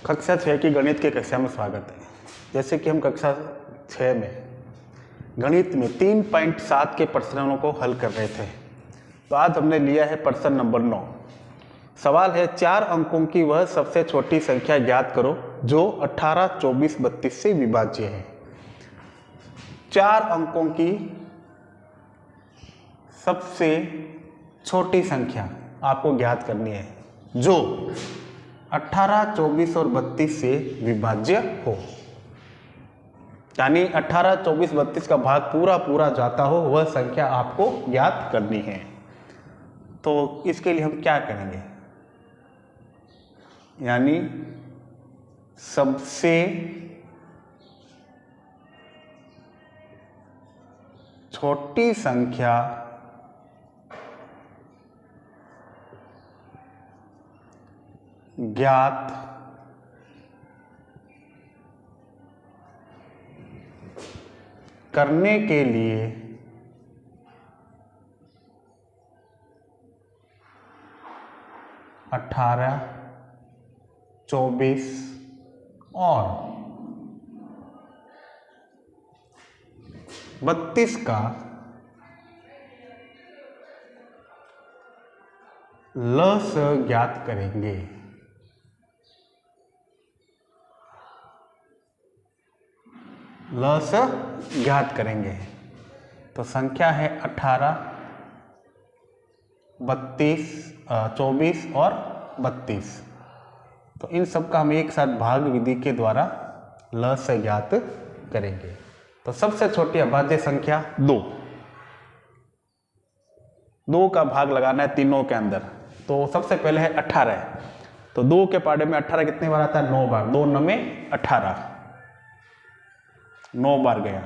कक्षा 6 की गणित की कक्षा में स्वागत है। जैसे कि हम कक्षा 6 में गणित में 3.7 के प्रश्नों को हल कर रहे थे, तो आज हमने लिया है प्रश्न नंबर 9। सवाल है 4 अंकों की वह सबसे छोटी संख्या ज्ञात करो जो 18, 24, 32 से विभाज्य है। 4 अंकों की सबसे छोटी संख्या आपको ज्ञात करनी है जो 18, 24 और 32 से विभाज्य हो, यानी 18, 24, 32 का भाग पूरा जाता हो, वह संख्या आपको ज्ञात करनी है। तो इसके लिए हम क्या करेंगे, यानी सबसे छोटी संख्या ज्ञात करने के लिए अठारह, 24 और 32 का लस ज्ञात करेंगे। लस ज्ञात करेंगे तो संख्या है 18, 32, 24 और 32। तो इन सब का हम एक साथ भाग विधि के द्वारा लस ज्ञात करेंगे। तो सबसे छोटी अभाज्य संख्या 2 का भाग लगाना है तीनों के अंदर। तो सबसे पहले है 18, तो 2 के पाड़े में 18 कितने बार आता है? 9 बार। 2 9 में 18, 9 बार गया।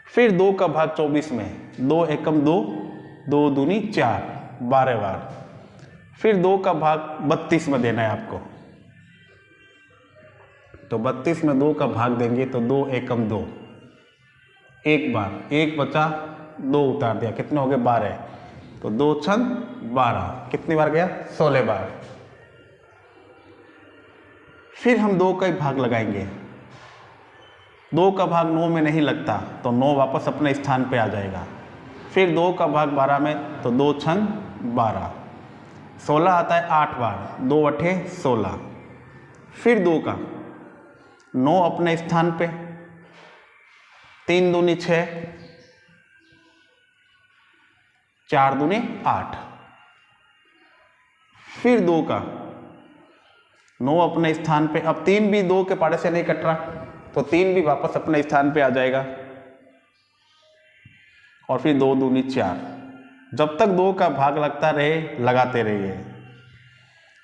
फिर 2 का भाग 24 में, 2 एकम 2, 2 दूनी 4, 12 बार। फिर 2 का भाग 32 में देना है आपको, तो 32 में 2 का भाग देंगे तो 2 एकम 2, 1 बार, 1 बचा, 2 उतार दिया, कितने हो गए? 12। तो 2 छन 12, कितनी बार गया? 16 बार। फिर हम 2 का ही भाग लगाएंगे। 2 का भाग 9 में नहीं लगता, तो 9 वापस अपने स्थान पे आ जाएगा। फिर 2 का भाग 12 में, तो 2 छन 12, 16 आता है 8 बार, 2 अठे 16। फिर 2 का 9 अपने स्थान पे, 3 दूनी 6, 4 दूनी 8। फिर 2 का 9 अपने स्थान पे, अब 3 भी 2 के पाड़े से नहीं कट रहा, तो 3 भी वापस अपने स्थान पे आ जाएगा। और फिर 2 दूनी 4। जब तक 2 का भाग लगता रहे लगाते रहिए।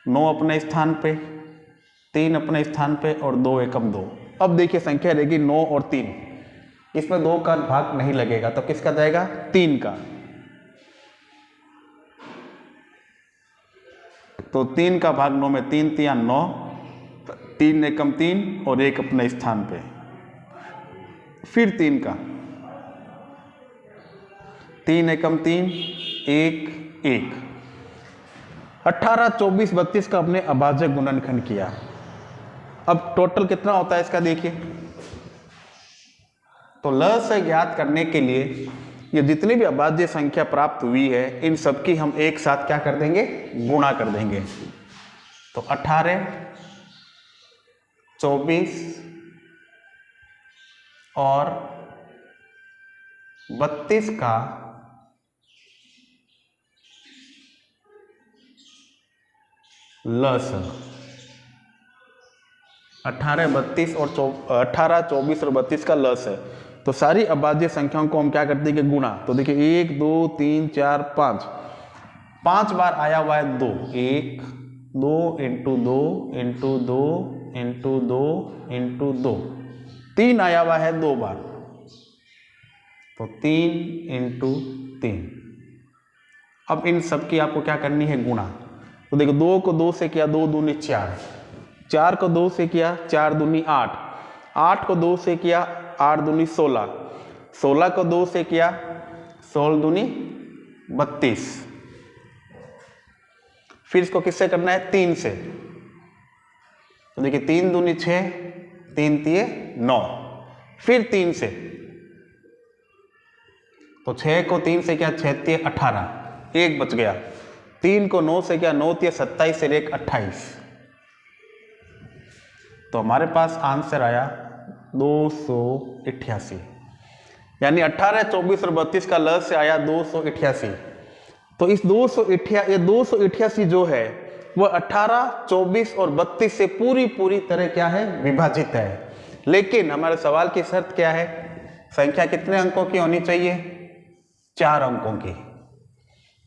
9 अपने स्थान पे, 3 अपने स्थान पे और 2 एकम 2। अब देखिए संख्या रहेगी 9 और 3, इसमें 2 का भाग नहीं लगेगा, तो किसका जाएगा? 3 का। तो 3 का भाग 9 में, 3 3 9, 3 एकम 3 और 1 अपने स्थान पे। फिर 3 का, 3 एकम 3, 1 1। 18, 24, 32 का अपने अभाज्य गुणनखंड किया। अब टोटल कितना होता है इसका देखिए। तो लस ज्ञात करने के लिए ये जितनी भी अभाज्य संख्या प्राप्त हुई है, इन सब की हम एक साथ क्या कर देंगे? गुणा कर देंगे। तो 18, 24 और 32 का लस, 18, 32 और 18, 24 और 32 का लस है। तो सारी अभाज्य संख्याओं को हम क्या करते हैं कि गुणा। तो देखिए 1 2 3 4 5, 5 बार आया हुआ है 2, 1 2 इंटू 2 इंटू 2 इंटू 2 इंटू 2। 3 आया हुआ है 2 बार, तो 3 इंटू 3। अब इन सब की आपको क्या करनी है? गुणा। तो देखो 2 को 2 से किया, 2 दूनी 4, 4 को 2 से किया, 4 दूनी 8, 8 को 2 से किया, 8 दूनी 16, 16 को 2 से किया, 16 दूनी 32। फिर इसको किससे करना है? 3 से। तो देखिए 3 दूनी 6, 3 तिये 9, फिर 3 से, तो 6 को 3 से क्या, 6 तिये 18, 1 बच गया। 3 को 9 से क्या, 9 तिये 27 से 1 28, तो हमारे पास आंसर आया 288, यानी 18, 24 और 32 का लस से आया 288। तो इस 288 जो है वह 18, 24 और 32 से पूरी तरह क्या है, विभाजित है। लेकिन हमारे सवाल की शर्त क्या है, संख्या कितने अंकों की होनी चाहिए, 4 अंकों की।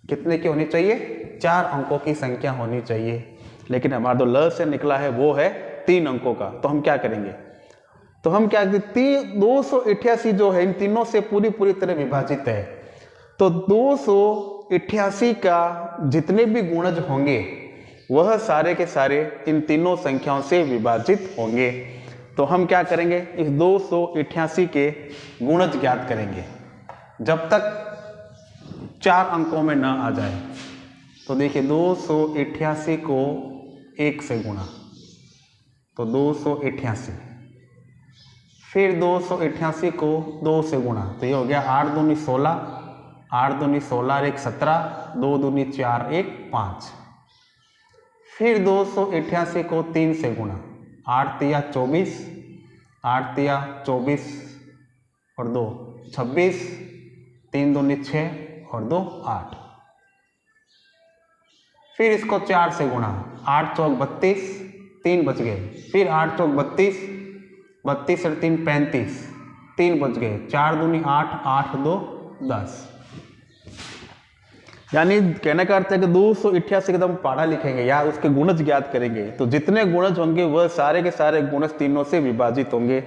कितने की होनी चाहिए, 4 अंकों की संख्या होनी चाहिए। लेकिन हमारा जो ल से निकला है वो है 3 अंकों का। तो हम क्या करेंगे, तो हम क्या करते, 288 जो है इन तीनों से पूरी तरह विभाजित है। तो 288 का जितने भी गुणज होंगे वह सारे के सारे इन तीनों संख्याओं से विभाजित होंगे। तो हम क्या करेंगे, इस 288 के गुणज ज्ञात करेंगे जब तक 4 अंकों में ना आ जाए। तो देखिए 288 को 1 से गुणा, तो 288, फिर 288 को 2 से गुणा, तो ये हो गया 8 दूनी 16, 8 दूनी 16 और 1 17, 2 दूनी 4 1 5। फिर 288 को 3 से गुणा, 8 तिया 24, 8 तिया 24 और 2 26, 3 दूनी 6 और 2 8। फिर इसको 4 से गुणा, 8 चौक 32, 3 बच गए। फिर 8 चौक 32, 32 और 3 35, 3 बच गए। 4 दूनी 8, 8 2 10। यानी कहने का अर्थ है कि 288 एकदम पाढ़ा लिखेंगे या उसके गुणज ज्ञात करेंगे, तो जितने गुणज होंगे वह सारे के सारे गुणज तीनों से विभाजित होंगे।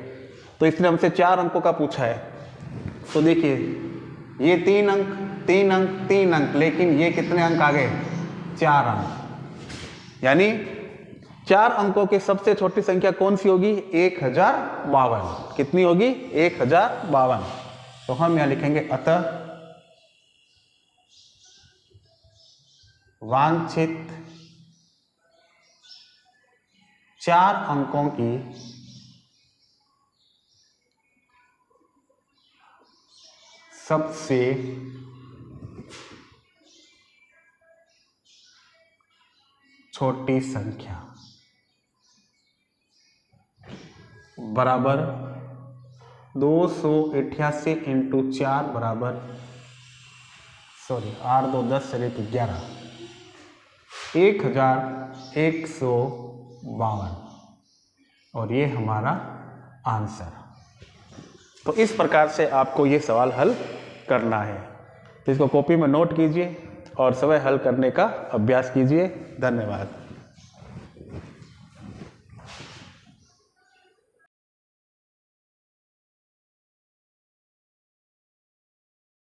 तो इसने हमसे 4 अंकों का पूछा है। तो देखिए ये 3 अंक, 3 अंक, 3 अंक, लेकिन ये कितने अंक आ गए, 4 अंक। यानी 4 अंकों की सबसे छोटी संख्या कौन सी होगी, 1052। कितनी होगी, 1052। तो हम यहां लिखेंगे अतः वांछित 4 अंकों की सबसे छोटी संख्या बराबर 288 इंटू 4 बराबर 8 2 10 से 11, 1152। और ये हमारा आंसर। तो इस प्रकार से आपको ये सवाल हल करना है। तो इसको कॉपी में नोट कीजिए और स्वयं हल करने का अभ्यास कीजिए। धन्यवाद।